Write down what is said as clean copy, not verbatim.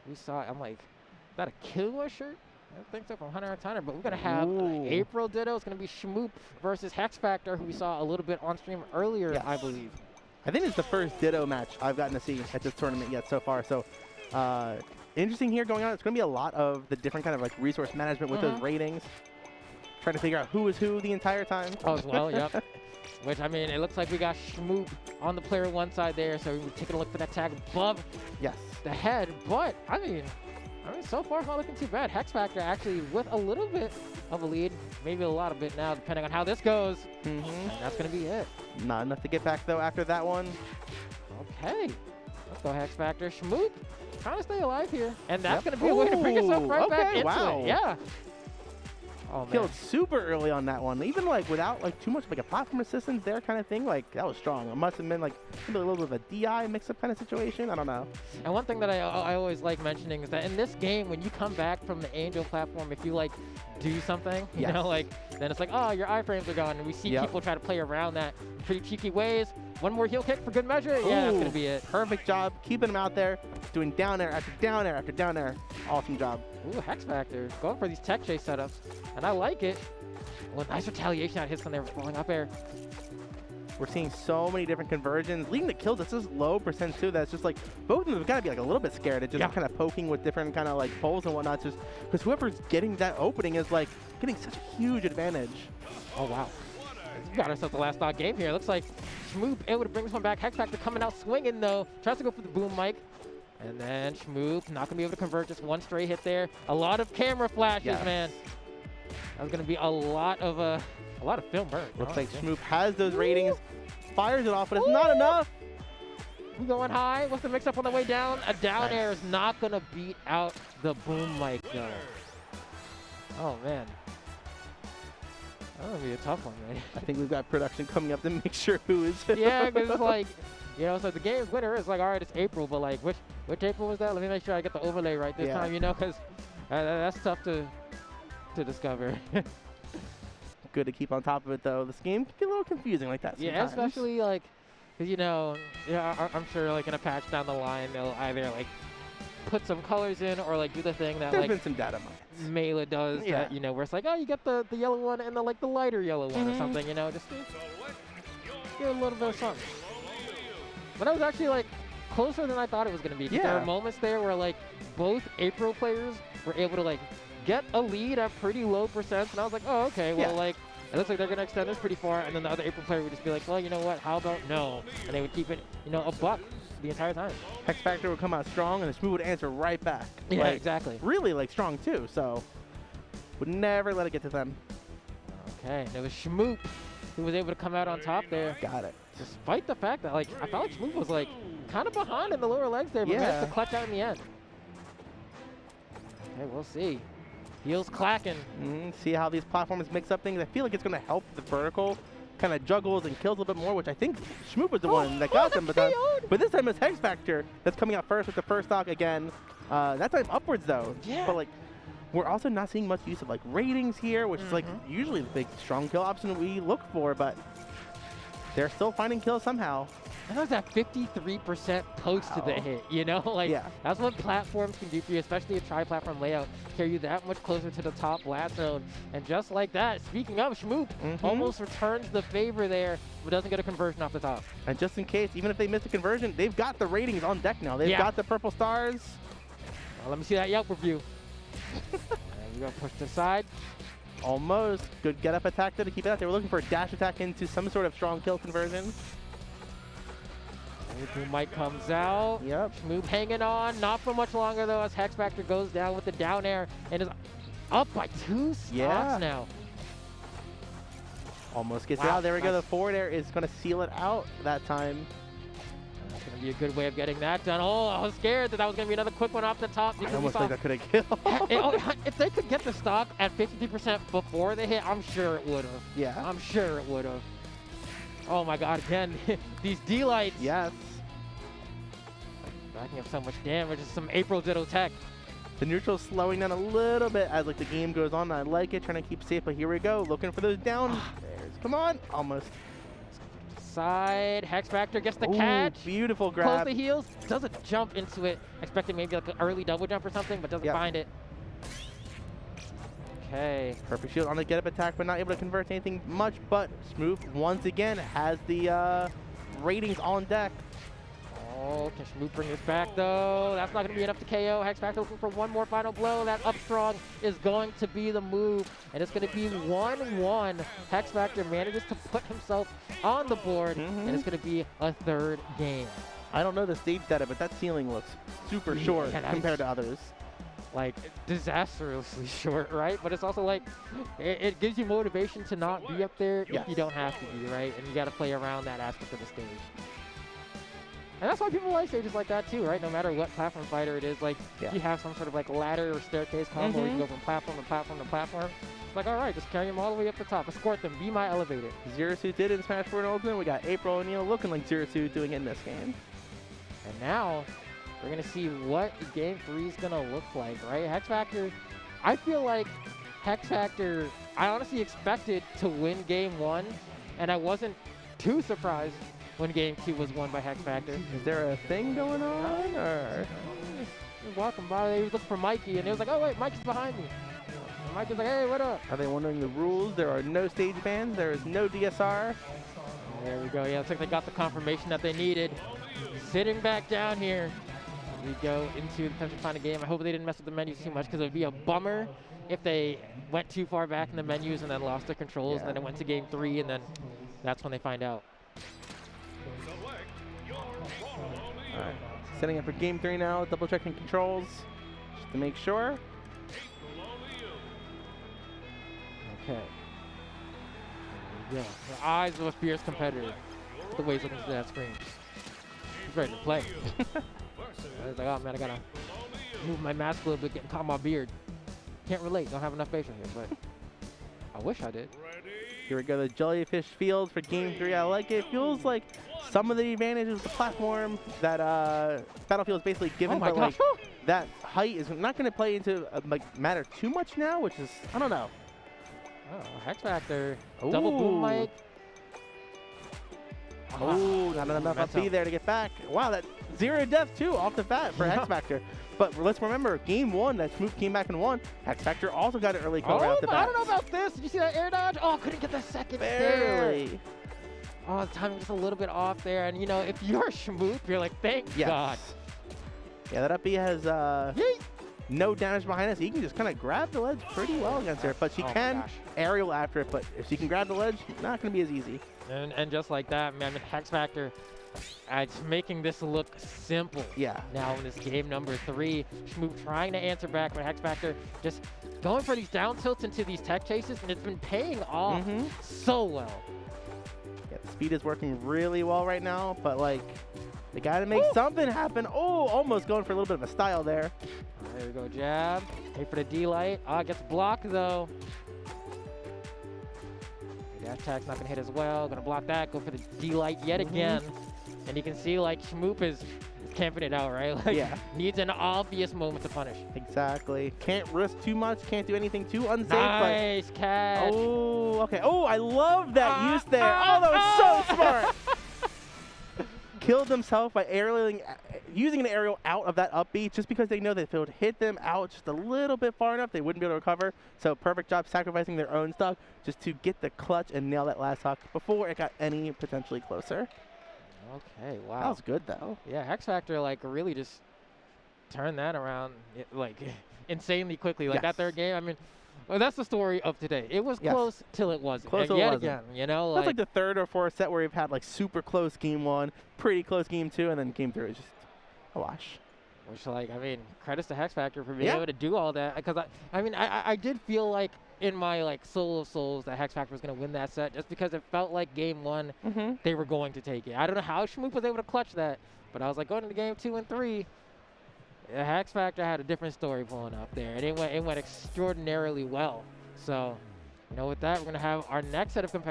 we saw, I'm like, is that a Killua shirt? I don't think so, from Hunter x Hunter, but we're going to have April Ditto. It's going to be Schmoop versus Hexfactor, who we saw a little bit on stream earlier, I believe. I think it's the first Ditto match I've gotten to see at this tournament yet so far. So interesting here going on. It's going to be a lot of the different kind of like resource management with those ratings. Trying to figure out who is who the entire time. Oh, as well, yep. Which, I mean, it looks like we got Schmoop on the player one side there, so we're taking a look for that tag above the head. But, I mean, so far it's not looking too bad. Hexfactor actually with a little bit of a lead, maybe a lot of it now, depending on how this goes. And that's going to be it. Not enough to get back, though, after that one. Okay. Let's go Hexfactor. Schmoop trying to stay alive here. And that's going to be a way to bring us up right back into it. Yeah. Oh, killed super early on that one, even like without like too much like a platform assistance there kind of thing. Like that was strong. It must have been like maybe a little bit of a DI mix-up kind of situation. I don't know. And one thing that I always like mentioning is that in this game, when you come back from the Angel platform, if you like do something, you know, like then it's like, oh, your iframes are gone, and we see people try to play around that in pretty cheeky ways. One more heel kick for good measure. Yeah, that's gonna be it. Perfect job keeping him out there, doing down air after down air after down air. Awesome job. Ooh, Hexfactor going for these tech chase setups, and I like it. Well, nice retaliation out hits when they were falling up air. We're seeing so many different conversions, leading to kills. It's just low percent too. That's just like both of them have got to be like a little bit scared at just kind of poking with different kind of like poles and whatnot. Just because whoever's getting that opening is like getting such a huge advantage. Oh wow. We got ourselves the last stock game here. Looks like Schmoop able to bring this one back. Hexfactor coming out swinging though. Tries to go for the boom mic. And then Schmoop not going to be able to convert, just one stray hit there. A lot of camera flashes, man. That was going to be a lot of film burn. Looks like Schmoop has those ratings, fires it off, but it's not enough. We going high. What's the mix-up on the way down? A down air is not going to beat out the boom mic, though. Oh, man. That's going to be a tough one, man. I think we've got production coming up to make sure who is. Yeah, because it's like, you know, so the game's winner is like, all right, it's April, but like, which April was that? Let me make sure I get the overlay right this time, you know, because that's tough to discover. Good to keep on top of it, though. This game can get a little confusing like that sometimes. Yeah, especially like, cause, you know, I'm sure like in a patch down the line, they'll either like put some colors in or like do the thing that There's been some data mines. Melee does, that, you know, where it's like, oh, you get the yellow one and the like the lighter yellow one or something, you know, just get a little bit of something. But that was actually like closer than I thought it was going to be. There were moments there where like both April players were able to like get a lead at pretty low percents, and I was like, oh, okay, well, like, it looks like they're going to extend this pretty far, and then the other April player would just be like, well, you know what, how about no? And they would keep it, you know, a buck the entire time. Hexfactor would come out strong, and the Schmoop would answer right back. Yeah, like, exactly. Really, like, strong, too, so would never let it get to them. Okay, there was Schmoop who was able to come out on top there. Got it. Despite the fact that, like, I felt like Schmoop was, like, kind of behind in the lower legs there, but managed to clutch out in the end. Okay, we'll see. Heels clacking. See how these platforms mix up things. I feel like it's going to help the vertical kind of juggles and kills a little bit more, which I think Schmoop was the one that got them. But this time it's Hexfactor that's coming out first with the first stock again. That time upwards, though. Yeah. But, like, we're also not seeing much use of, like, ratings here, which is, like, usually the big strong kill option that we look for, but they're still finding kills somehow. That was that 53% post to the hit, you know? Like, that's what platforms can do for you, especially a tri-platform layout. Carry you that much closer to the top blast zone. And just like that, speaking of, Schmoop almost returns the favor there, but doesn't get a conversion off the top. And just in case, even if they miss a conversion, they've got the ratings on deck now. They've got the purple stars. Well, let me see that Yelp review. And we're going to push to the side. Almost. Good get-up attack there to keep it out. They were looking for a dash attack into some sort of strong kill conversion. Boom mic comes out. Schmoop hanging on. Not for much longer, though, as Hexfactor goes down with the down air and is up by 2 stocks now. Almost gets it out. There we go. The forward air is going to seal it out that time. That's going to be a good way of getting that done. Oh, I was scared that was going to be another quick one off the top. I almost think that could have killed. If they could get the stock at 53% before the hit, I'm sure it would have. Yeah. I'm sure it would have. Oh my god, again, these D-lights. Yes. Backing up so much damage. Some April Ditto tech. The neutral slowing down a little bit as like the game goes on. I like it, trying to keep safe, but here we go. Looking for those down airs. Come on. Almost. side. Hexfactor gets the Ooh, catch. Beautiful Close grab. the heels. Doesn't jump into it. Expecting maybe like an early double jump or something, but doesn't find it. Okay. Perfect shield on the get-up attack, but not able to convert to anything much. But schmoop, once again, has the ratings on deck. Oh, can schmoop bring this back, though? That's not going to be enough to KO. Hexfactor looking for one more final blow. That up strong is going to be the move, and it's going to be 1-1. Hexfactor manages to put himself on the board, and it's going to be a third game. I don't know the stage data, but that ceiling looks super short compared to others. Like, disastrously short, right? But it's also like, it gives you motivation to not be up there if you don't have to be, right? And you got to play around that aspect of the stage. And that's why people like stages like that too, right? No matter what platform fighter it is, like, if you have some sort of like ladder or staircase combo where you can go from platform to platform to platform, it's like, all right, just carry them all the way up the top. Escort them. Be my elevator. Zero Suit did in Smash 4 Ultimate. We got April O'Neil looking like Zero Suit doing it in this game. And now, we're going to see what Game 3 is going to look like, right? Hexfactor, I feel like Hexfactor, I honestly expected to win Game 1, and I wasn't too surprised when Game 2 was won by Hexfactor. Is there a thing going on, or? He was walking by, they was looking for Mikey, and it was like, oh wait, Mikey's behind me. And Mikey's like, hey, what up? Are they wondering the rules? There are no stage bans, there is no DSR. There we go, yeah, looks like they got the confirmation that they needed. Sitting back down here, we go into the semifinal game. I hope they didn't mess with the menus too much, because it would be a bummer if they went too far back in the menus and then lost their controls, and then it went to Game 3, and then that's when they find out. All right, setting up for Game 3 now, double checking controls, just to make sure. Okay. There we go. The eyes of a fierce competitor. The way he's looking through that screen. He's ready to play. I was like, oh man, I gotta move my mask a little bit, getting caught in my beard. Can't relate, don't have enough facial hair, but I wish I did. Here we go, the Jellyfish Field for Game 3. I like it. Feels like some of the advantages of the platform that Battlefield is basically given, but like that height is not going to play into like matter too much now, which is, I don't know. Oh, Hexfactor, double boom mic. Oh, not enough up B there to get back. Wow, that zero death too off the bat for Hexfactor. But let's remember, Game 1, that schmoop came back and won. Hexfactor also got an early kill right off the bat. I don't know about this. Did you see that air dodge? Oh, couldn't get the second barely. Oh, the timing just a little bit off there. And you know, if you're schmoop, you're like, thank God. Yeah, that up B has no damage behind us. He can just kind of grab the ledge pretty well against her. But she can aerial after it. But if she can grab the ledge, not going to be as easy. And just like that, man, Hexfactor, it's making this look simple. Yeah. Now in this game number 3, schmoop trying to answer back, but Hexfactor just going for these down tilts into these tech chases, and it's been paying off so well. Yeah, the speed is working really well right now, but like, they got to make something happen. Oh, almost going for a little bit of a style there. There we go, jab. Wait for the D-light. Gets blocked though. That attack's not gonna hit as well. Gonna block that. Go for the D-light yet again. And you can see like schmoop is camping it out, right? Like, needs an obvious moment to punish. Exactly. Can't risk too much. Can't do anything too unsafe. Nice catch. Oh, okay. Oh, I love that use there. Oh, that was so smart. Killed himself by using an aerial out of that up B, just because they know that if it would hit them out just a little bit far enough, they wouldn't be able to recover. So perfect job sacrificing their own stuff just to get the clutch and nail that last huck before it got any potentially closer. Okay, wow. That was good though. Yeah, Hexfactor like really just turned that around like insanely quickly. Like that third game, I mean, well, that's the story of today. It was close till it wasn't. Close and yet again, you know, that's like the third or fourth set where we've had like super close Game 1, pretty close Game 2, and then Game 3 is just a wash. Which, like, I mean, credits to Hexfactor for being able to do all that. Because I mean, I did feel like in my like soul of souls that Hexfactor was going to win that set, just because it felt like Game 1 they were going to take it. I don't know how schmoop was able to clutch that, but I was like, going into Game 2 and 3. Hexfactor had a different story pulling up there, and it went extraordinarily well. So, you know, with that, we're going to have our next set of competitors.